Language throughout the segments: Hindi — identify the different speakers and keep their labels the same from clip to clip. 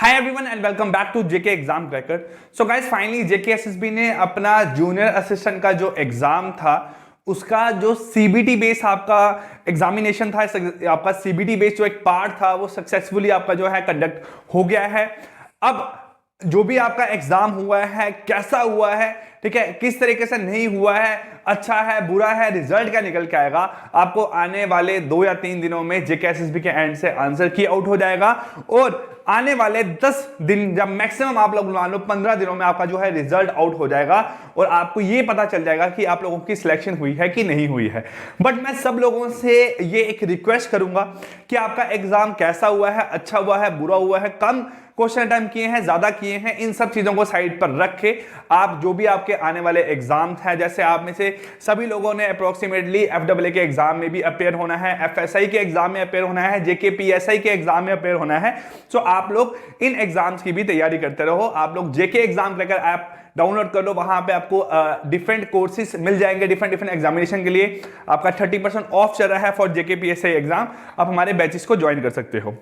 Speaker 1: Hi everyone and welcome back to JK exam cracker. So guys finally JK SSB ने अपना जूनियर असिस्टेंट का जो एग्जाम था उसका जो सीबीटी बेस आपका एग्जामिनेशन था, आपका सीबीटी बेस जो एक पार्ट था वो सक्सेसफुली आपका जो है कंडक्ट हो गया है। अब जो भी आपका एग्जाम हुआ है कैसा हुआ है, ठीक है, किस तरीके से नहीं हुआ है, अच्छा है बुरा है, रिजल्ट क्या निकल के आएगा, आपको आने वाले 2 या 3 दिनों में जेके एसएसबी के एंड से आंसर की आउट हो जाएगा। और आने वाले 10 दिन, जब मैक्सिमम आप लोग मान लो 15 दिनों में आपका जो है रिजल्ट आउट हो जाएगा और आपको ये पता चल जाएगा कि आप लोगों की सिलेक्शन हुई है कि नहीं हुई है। बट मैं सब लोगों से ये एक रिक्वेस्ट करूंगा कि आपका एग्जाम कैसा हुआ है, अच्छा हुआ है, बुरा हुआ है, कम क्वेश्चन टाइम किए हैं, ज्यादा किए हैं, इन सब चीजों को साइड पर रख के आप जो भी आपके आने वाले एग्जाम हैं, जैसे आप में से सभी लोगों ने अप्रोक्सीमेटली एफडब्ल्यू के एग्जाम में भी अपेयर होना है, एफएसआई के एग्जाम में अपेयर होना है, जेकेपीएसआई के एग्जाम में अपेयर होना है। सो आप लोग इन एग्जाम्स की भी तैयारी करते रहो। आप लोग जेके एग्जाम क्रैकर ऐप डाउनलोड कर लो, वहां पे आपको डिफरेंट कोर्सेज मिल जाएंगे डिफरेंट एग्जामिनेशन के लिए। आपका 30% ऑफ चल रहा है फॉर जेकेपीएसआई एग्जाम। आप हमारे बैचेस को ज्वाइन कर सकते हो।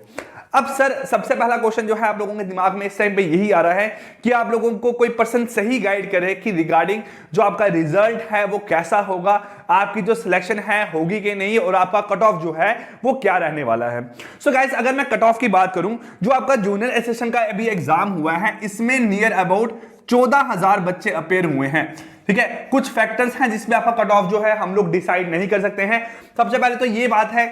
Speaker 1: अब सर सबसे पहला क्वेश्चन जो है आप लोगों के दिमाग में इस टाइम पे यही आ रहा है कि आप लोगों को कोई पर्सन सही गाइड करे कि रिगार्डिंग जो आपका रिजल्ट है वो कैसा होगा, आपकी जो सिलेक्शन है होगी कि नहीं, और आपका कट ऑफ जो है वो क्या रहने वाला है। सो गाइस अगर मैं कट ऑफ की बात करूं, जो आपका जूनियर असिस्टेंट का अभी एग्जाम हुआ है इसमें नियर अबाउट 14,000 बच्चे अपेयर हुए हैं। ठीक है, कुछ फैक्टर्स हैं जिसमें आपका कट ऑफ जो है हम लोग डिसाइड नहीं कर सकते हैं। सबसे पहले तो ये बात है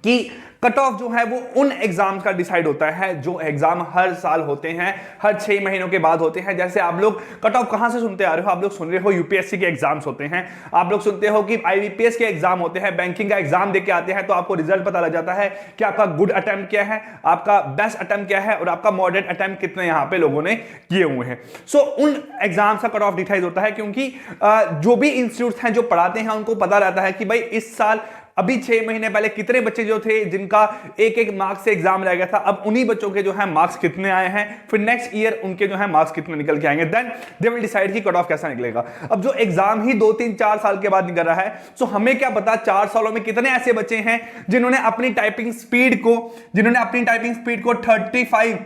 Speaker 1: कि कट ऑफ जो है वो उन एग्जाम का डिसाइड होता है जो एग्जाम हर साल होते हैं, हर 6 महीनों के बाद होते हैं। जैसे आप लोग कट ऑफ कहां से सुनते आ रहे हो, आप लोग सुन रहे हो यूपीएससी के एग्जाम्स होते हैं, आप लोग सुनते हो कि आईबीपीएस के एग्जाम होते हैं, बैंकिंग का एग्जाम देके आते हैं तो आपको रिजल्ट पता लग जाता है कि आपका गुड अटेम्प्ट क्या है, आपका बेस्ट अटेम्प्ट क्या है और आपका मॉडरेट अटेम्प्ट कितने यहां पे लोगों ने किए हुए हैं। सो उन एग्जाम्स का कट ऑफ डिसाइड होता है क्योंकि जो भी इंस्टीट्यूट हैं जो पढ़ाते हैं उनको पता रहता है कि भाई इस साल अभी 6 महीने पहले कितने बच्चे जो थे जिनका एक मार्क्स से एग्जाम रह गया था, अब उन्हीं बच्चों के जो है मार्क्स कितने आए हैं, फिर नेक्स्ट ईयर उनके जो है मार्क्स कितने निकल के आएंगे, देन दे विल डिसाइड कि कट ऑफ कैसा निकलेगा। अब जो एग्जाम ही 2 3 4 साल के बाद निकल रहा है, सो हमें क्या पता 4 सालों में कितने ऐसे बच्चे हैं जिन्होंने अपनी टाइपिंग स्पीड को 35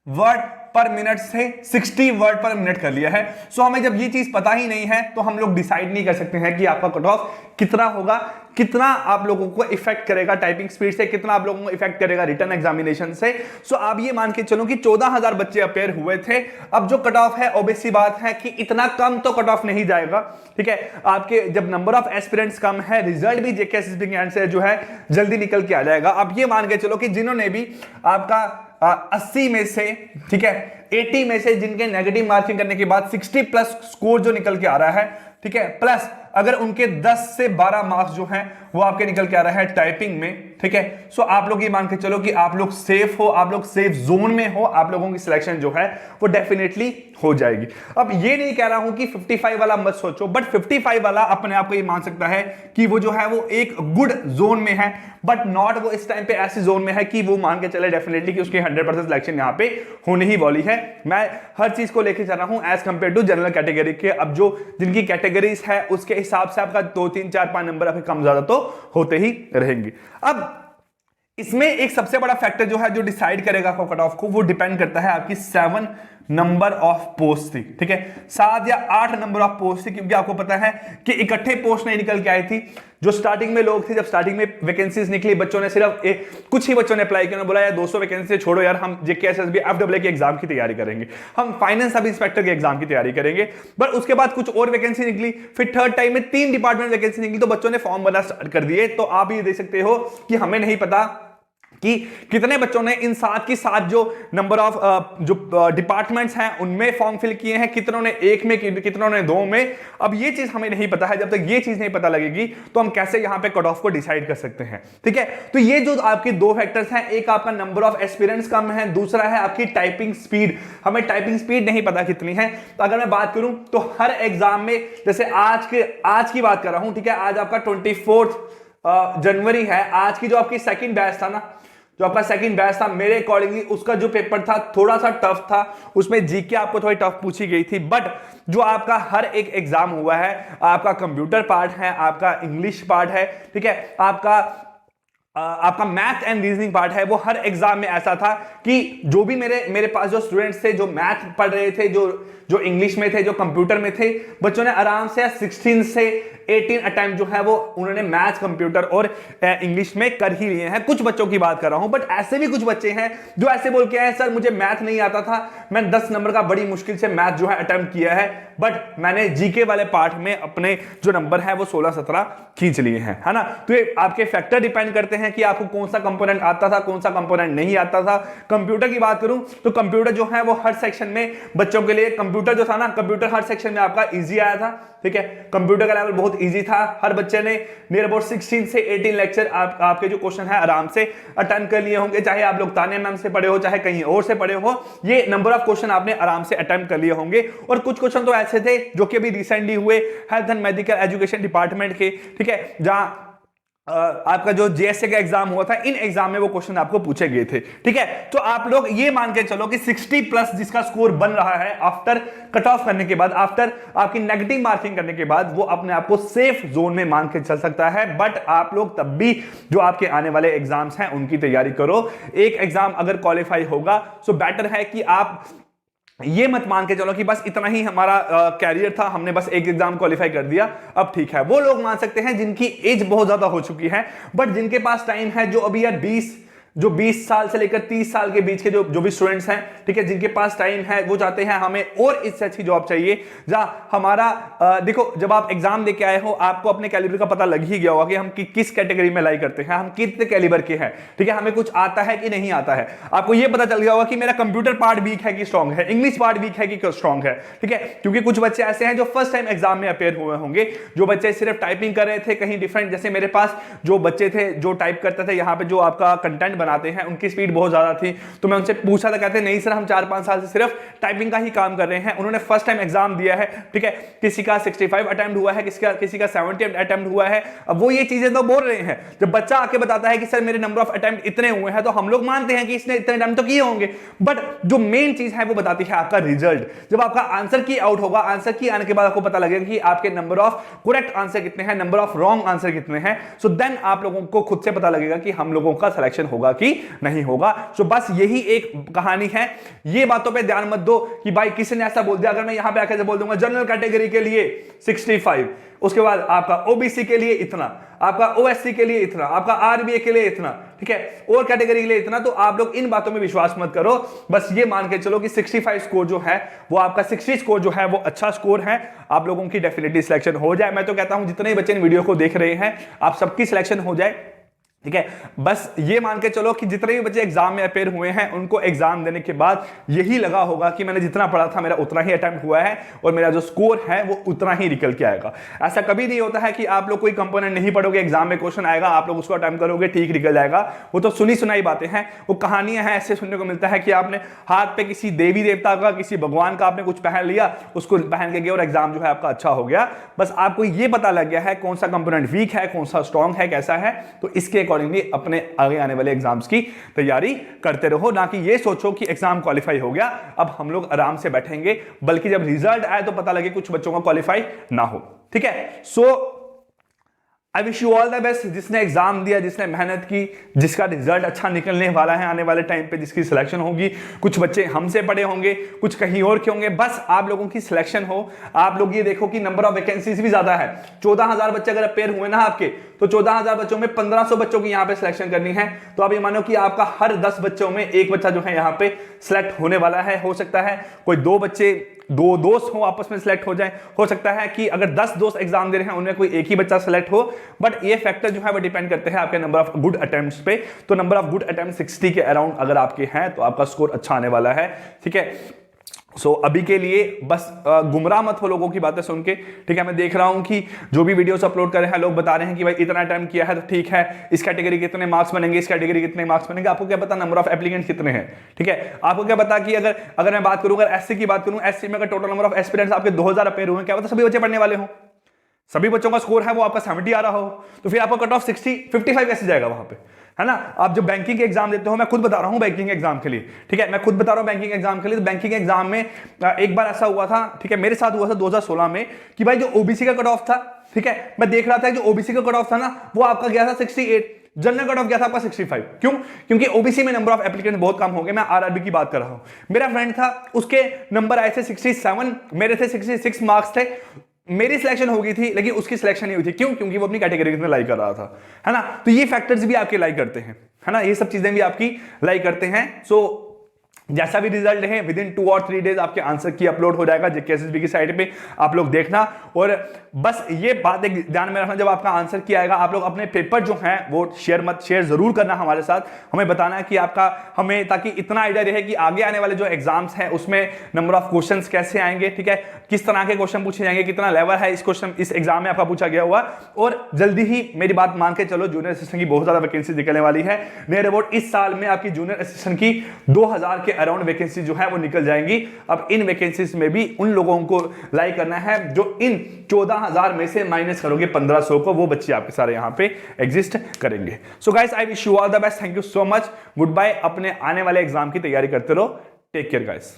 Speaker 1: वर्ड पर मिनट से 60 वर्ड पर मिनट कर लिया है। सो हमें जब ये चीज पता ही नहीं है तो हम लोग डिसाइड नहीं कर सकते हैं कि आपका कट ऑफ कितना होगा, कितना आप लोगों को इफेक्ट करेगा टाइपिंग स्पीड से, कितना आप लोगों को इफेक्ट करेगा रिटर्न एग्जामिनेशन से। सो आप ये मान के चलो कि 14,000 बच्चे अपेयर हुए थे। अब जो कट ऑफ है ऑब्वियस सी बात है कि इतना कम तो कट ऑफ नहीं जाएगा। ठीक है, आपके जब नंबर ऑफ एस्पिरेंट्स कम है, रिजल्ट भी जेके एसएसबी के एंड से जो है जल्दी निकल के आ जाएगा। अब ये मान के चलो कि जिन्होंने भी आपका 80 में से, ठीक है, 80 में से जिनके नेगेटिव मार्किंग करने के बाद 60 प्लस स्कोर जो निकल के आ रहा है, ठीक है, प्लस अगर उनके 10 से 12 मार्क्स जो हैं वो आपके निकल के आ रहा है टाइपिंग में, ठीक है, सो आप लोग ये मान के चलो कि आप लोग सेफ हो, आप लोग सेफ जोन में हो, आप लोगों की सिलेक्शन जो है वो डेफिनेटली हो जाएगी। अब ये नहीं कह रहा हूं कि 55 वाला मत सोचो, बट 55 वाला अपने आप को ये मान सकता है कि वो जो है वो एक गुड जोन में है, बट नॉट वो इस टाइम पे ऐसी जोन में है कि वो मान के चले डेफिनेटली कि उसकी 100% सिलेक्शन यहां पे होने ही वाली है। मैं हर चीज को लेके चल रहा हूं as compare to general category के। अब जो जिनकी कैटेगरीज है उसके हिसाब से आपका 2 3 4 5 नंबर आपके कम ज्यादा तो होते ही रहेंगे। अब इसमें एक सबसे बड़ा फैक्टर जो है जो डिसाइड करेगा आपको कट ऑफ को, वो डिपेंड करता है आपकी 7 नंबर ऑफ पोस्ट थी। ठीक है, 7 या 8 नंबर ऑफ पोस्ट थी, क्योंकि आपको पता है कि इकट्ठे पोस्ट नहीं निकल के आई थी। जो स्टार्टिंग में लोग थे, जब स्टार्टिंग में वैकेंसीज निकली, बच्चों ने सिर्फ कुछ ही बच्चों ने अप्लाई किया, बोला यार 200 वैकेंसी से छोड़ो यार, हम जेके एसएसबी एफडब्ल्यू के एग्जाम की तैयारी करेंगे, हम फाइनेंस सब इंस्पेक्टर के एग्जाम की तैयारी करेंगे। बट उसके बाद कुछ और वैकेंसी निकली, फिर थर्ड टाइम में 3 डिपार्टमेंट वैकेंसी निकली, तो बच्चों ने फॉर्म भरना स्टार्ट कर दिए। तो आप ये देख सकते हो कि हमें नहीं पता कि कितने बच्चों ने इन 7 की 7 जो नंबर ऑफ जो डिपार्टमेंट्स हैं उनमें फॉर्म फिल किए हैं, कितनों ने 1 में, कितनों ने 2 में। अब ये चीज हमें नहीं पता है। जब तक ये चीज नहीं पता लगेगी तो हम कैसे यहां पे कट ऑफ को डिसाइड कर सकते हैं। ठीक है, तो ये जो आपके 2 फैक्टर्स हैं, एक आपका नंबर ऑफ एस्पिरेंट्स कम है, दूसरा है आपकी टाइपिंग स्पीड। हमें टाइपिंग स्पीड नहीं पता कितनी है। तो अगर मैं बात करूं तो हर एग्जाम में, जैसे आज की बात कर रहा हूं, ठीक है, आज आपका 24 जनवरी है, आज की जो आपकी सेकंड बैच था ना, जो आपका सेकंड बैच था, मेरे अकॉर्डिंगली उसका जो पेपर था थोड़ा सा टफ था, उसमें जीके आपको थोड़ी टफ पूछी गई थी। बट जो आपका हर एक एग्जाम हुआ है, आपका कंप्यूटर पार्ट है, आपका इंग्लिश पार्ट है, ठीक है, आपका आपका मैथ एंड रीजनिंग पार्ट है वो हर एग्जाम में ऐसा था कि जो भी मेरे पास जो स्टूडेंट्स थे जो मैथ पढ़ रहे थे, जो इंग्लिश में थे, जो कंप्यूटर में थे, बच्चों ने आराम से 16 से 18 अटेम्प्ट जो है वो उन्होंने मैथ, कंप्यूटर और इंग्लिश में कर ही लिए हैं। कुछ बच्चों की बात कर रहा हूं, बट ऐसे भी कुछ बच्चे हैं जो ऐसे बोल के आए सर मुझे मैथ नहीं आता था, मैं 10 नंबर का बड़ी मुश्किल से मैथ जो है अटेम्प्ट किया है, बट मैंने जीके वाले पार्ट में अपने जो नंबर है वो 16-17 खींच लिए हैं, है ना। तो ये आपके फैक्टर डिपेंड करते हैं कि आपको कौन सा कंपोनेंट आता था, कौन सा कंपोनेंट नहीं आता था। कंप्यूटर की बात करूं तो कंप्यूटर जो है वो हर सेक्शन में बच्चों के लिए, कंप्यूटर जो था ना, कंप्यूटर हर सेक्शन में आपका इजी आया था, ठीक है। कंप्यूटर का लेवल बहुत इजी था, हर बच्चे ने नियर अबाउट 16 से 18 लेक्चर आपके जो क्वेश्चन है आराम से अटेंड कर लिए होंगे, चाहे आप लोग तानिया मैम से पढ़े हो, चाहे कहीं और से पढ़े हो, ये नंबर ऑफ क्वेश्चन आपने आराम से अटेम्प्ट कर लिए होंगे। और कुछ क्वेश्चन तो ऐसे थे जो कि अभी रिसेंटली हुए health and medical education department के, ठीक है, जहां आपका जो जेएसए का एग्जाम हुआ था, इन एग्जाम में वो क्वेश्चन आपको पूछे गए थे, ठीक है। तो आप लोग ये मान के चलो कि 60 प्लस जिसका स्कोर बन रहा है आफ्टर कट ऑफ करने के बाद, आफ्टर आपकी नेगेटिव मार्किंग करने के बाद, वो अपने आप को सेफ जोन में मान के चल सकता है। बट आप लोग तब भी जो आपके आने वाले एग्जाम्स हैं उनकी तैयारी करो। एक एग्जाम अगर क्वालिफाई होगा सो बेटर है कि आप ये मत मान के चलो कि बस इतना ही हमारा कैरियर था, हमने बस एक एग्जाम क्वालिफाई कर दिया अब ठीक है। वो लोग मान सकते हैं जिनकी एज बहुत ज्यादा हो चुकी है, बट जिनके पास टाइम है, जो अभी यार 20 साल से लेकर 30 साल के बीच के जो भी स्टूडेंट्स हैं, ठीक है, जिनके पास टाइम है, वो चाहते हैं हमें और इससे अच्छी जॉब चाहिए जहां हमारा देखो, जब आप एग्जाम देके आए हो आपको अपने कैलिबर का पता लग ही गया होगा कि हम किस कैटेगरी में लाई करते हैं, हम कितने कैलिबर के हैं, ठीक है, हमें कुछ आता है कि नहीं आता है। आपको यह पता चल गया होगा कि मेरा कंप्यूटर पार्ट वीक है कि स्ट्रॉन्ग है, इंग्लिश पार्ट वीक है कि स्ट्रॉन्ग है, ठीक है। क्योंकि कुछ बच्चे ऐसे हैं जो फर्स्ट टाइम एग्जाम में अपेयर हुए होंगे, जो बच्चे सिर्फ टाइपिंग कर रहे थे कहीं डिफरेंट, जैसे मेरे पास जो बच्चे थे जो टाइप करते थे, यहाँ पे जो आपका कंटेंट बनाते हैं उनकी स्पीड बहुत ज्यादा थी, तो मैं उनसे पूछा था, कहते नहीं सर हम 4-5 साल से सिर्फ टाइपिंग का ही काम कर रहे हैं। उन्होंने फर्स्ट टाइम एग्जाम दिया है, ठीक है, किसी का 65 अटेम्प्ट हुआ है, किसी का 70 अटेम्प्ट हुआ है। अब वो ये चीजें तो बोल रहे हैं, जब बच्चा आके बताता है कि सर मेरे नंबर ऑफ अटेम्प्ट इतने हुए हैं, तो हम लोग मानते हैं कि इसने इतने अटेम्प्ट तो किए होंगे, बट जो मेन चीज है वो बताती है आपका रिजल्ट। जब आपका आंसर की आउट होगा, आंसर की आने के बाद आपको पता लगेगा कि आपके नंबर ऑफ करेक्ट आंसर कितने हैं, नंबर ऑफ रॉन्ग आंसर कितने हैं, सो देन आप लोगों को खुद से पता लगेगा कि हम लोगों का सिलेक्शन होगा कि नहीं होगा। सो बस यही एक कहानी है। ये बातों पे ध्यान मत दो कि भाई किसी ने ऐसा बोल दिया, अगर मैं यहां पे आकर बोल दूंगा जनरल कैटेगरी के लिए 65, उसके बाद आपका ओबीसी के लिए इतना, आपका ओएससी के लिए इतना, आपका आरबीए के लिए इतना, ठीक है, और कैटेगरी के लिए इतना, तो आप लोग इन बातों में विश्वास मत करो। बस ये मान के चलो कि 65 स्कोर जो है वो आपका 60 स्कोर जो है वो अच्छा स्कोर है, आप लोगों की डेफिनेटली सिलेक्शन हो जाए। मैं तो कहता हूं जितने बच्चे इन वीडियो को देख रहे हैं आप सबकी सिलेक्शन हो जाए, ठीक है। बस ये मान के चलो कि जितने भी बच्चे एग्जाम में अपेयर हुए हैं उनको एग्जाम देने के बाद यही लगा होगा कि मैंने जितना पढ़ा था मेरा उतना ही अटेम्प्ट हुआ है और मेरा जो स्कोर है वो उतना ही निकल के आएगा। ऐसा कभी नहीं होता है कि आप लोग कोई कंपोनेंट नहीं पढ़ोगे, एग्जाम में क्वेश्चन आएगा, आप लोग उसको अटेम्प्ट करोगे, ठीक निकल जाएगा। वो तो सुनी सुनाई बातें हैं, वो कहानियां हैं। ऐसे सुनने को मिलता है कि आपने हाथ पे किसी देवी देवता का, किसी भगवान का आपने कुछ पहन लिया, उसको पहन के गए और एग्जाम जो है आपका अच्छा हो गया। बस आपको ये पता लग गया है कौन सा कंपोनेंट वीक है, कौन सा स्ट्रॉन्ग है, कैसा है, तो इसके अकॉर्डिंगली अपने आगे आने वाले एग्जाम्स की तैयारी करते रहो, ना कि ये सोचो कि एग्जाम क्वालिफाई हो गया अब हम लोग आराम से बैठेंगे, बल्कि जब रिजल्ट आए तो पता लगे कुछ बच्चों का क्वालिफाई ना हो, ठीक है। So I wish you all the best, जिसने एग्जाम दिया, जिसने मेहनत की, जिसका रिजल्ट अच्छा निकलने वाला है आने वाले टाइम पे, जिसकी सिलेक्शन होगी। कुछ बच्चे हमसे पढ़े होंगे, कुछ कहीं और के होंगे, बस आप लोगों की सिलेक्शन हो। आप लोग ये देखो कि नंबर ऑफ वैकेंसीज भी ज्यादा है, 14,000 बच्चे अगर अपेयर हुए ना आपके, तो 14,000 बच्चों में 1500 बच्चों की यहाँ पे सिलेक्शन करनी है। तो आप ये मानो कि आपका हर 10 बच्चों में एक बच्चा जो है यहाँ पे सिलेक्ट होने वाला है। हो सकता है कोई 2 बच्चे, 2 दोस्त हो आपस में सिलेक्ट हो जाए, हो सकता है कि अगर 10 दोस्त एग्जाम दे रहे हैं उनमें कोई एक ही बच्चा सिलेक्ट हो, बट ये फैक्टर जो है वो डिपेंड करते हैं आपके नंबर ऑफ गुड अटेम्प्ट्स पे। तो नंबर ऑफ गुड अटेम्प्ट 60 के अराउंड अगर आपके हैं तो आपका स्कोर अच्छा आने वाला है, ठीक है। सो अभी के लिए बस गुमराह मत हो लोगों की बातें सुन के, ठीक है। मैं देख रहा हूं कि जो भी वीडियोस अपलोड कर रहे हैं लोग बता रहे हैं कि भाई इतना टाइम किया है तो ठीक है, इस कैटेगरी के कितने मार्क्स बनेंगे, इस कैटेगरी के कितने मार्क्स बनेंगे। आपको क्या पता नंबर ऑफ एप्लीकेंट्स कितने हैं, ठीक है। आपको क्या पता कि अगर मैं बात करूं, अगर एससी की बात करूं, एससी में अगर टोटल नंबर ऑफ एस्पिरेंट्स आपके 2000 अपेयर हुए, क्या पता सभी बच्चे पढ़ने वाले हो, सभी बच्चों का स्कोर है वो आपका 70 आ रहा हो, तो फिर आपका कट ऑफ 55 कैसे जाएगा वहां पे, है ना। आप जब बैंकिंग के एग्जाम देते हो, मैं खुद बता रहा हूं बैंकिंग एग्जाम के लिए, ठीक है, मैं खुद बता रहा हूं बैंकिंग एग्जाम के लिए। तो बैंकिंग एग्जाम में एक बार ऐसा हुआ था, ठीक है, मेरे साथ हुआ था 2016 में, कि भाई जो ओबीसी का कट ऑफ था, ठीक है, मैं देख रहा था जो ओबीसी का कट ऑफ था ना वो आपका गया था 68, जनरल कट ऑफ गया था आपका 65। क्यों? क्योंकि ओबीसी में नंबर ऑफ एप्लीकेंट बहुत कम हो गए। मैं आरआरबी की बात कर रहा हूं। मेरा फ्रेंड था, उसके नंबर आए थे 67, मेरे थे 66 मार्क्स थे। मेरी सिलेक्शन हो गई थी लेकिन उसकी सिलेक्शन नहीं हुई थी। क्यों? क्योंकि वो अपनी कैटेगरी में लाई कर रहा था, है ना। तो ये फैक्टर्स भी आपके लाई करते हैं, है ना, ये सब चीजें भी आपकी लाई करते हैं। सो जैसा भी रिजल्ट है विद इन 2 और 3 डेज आपके आंसर की अपलोड हो जाएगा जेकेएसएसबी की साइट पे, आप लोग देखना। और बस ये बात एक ध्यान में रखना, जब आपका आंसर की आएगा आप लोग अपने पेपर जो हैं वो शेयर जरूर करना हमारे साथ। हमें बताना है कि आपका, हमें ताकि इतना आइडिया रहे कि आगे आने वाले जो एग्जाम्स हैं उसमें नंबर ऑफ क्वेश्चन कैसे आएंगे, ठीक है, किस तरह के क्वेश्चन पूछे जाएंगे, कितना लेवल है इस एग्जाम में आपका पूछा गया हुआ। और जल्दी ही मेरी बात मान के चलो, जूनियर असिस्टेंट की बहुत ज्यादा वैकेंसी निकलने वाली है। नियर अबाउट इस साल में आपकी जूनियर असिस्टेंट की 2000 के अराउंड वैकेंसी जो है वो निकल जाएंगी। अब इन वैकेंसीज में भी उन लोगों को लाइक करना है जो इन 14,000 में से माइनस करोगे 1500 को, वो बच्चे आपके सारे यहां पे एग्जिस्ट करेंगे। So guys, I wish you all the best, thank you so much, good bye. अपने आने वाले एग्जाम की तैयारी करते रहो, टेक केयर गाइस।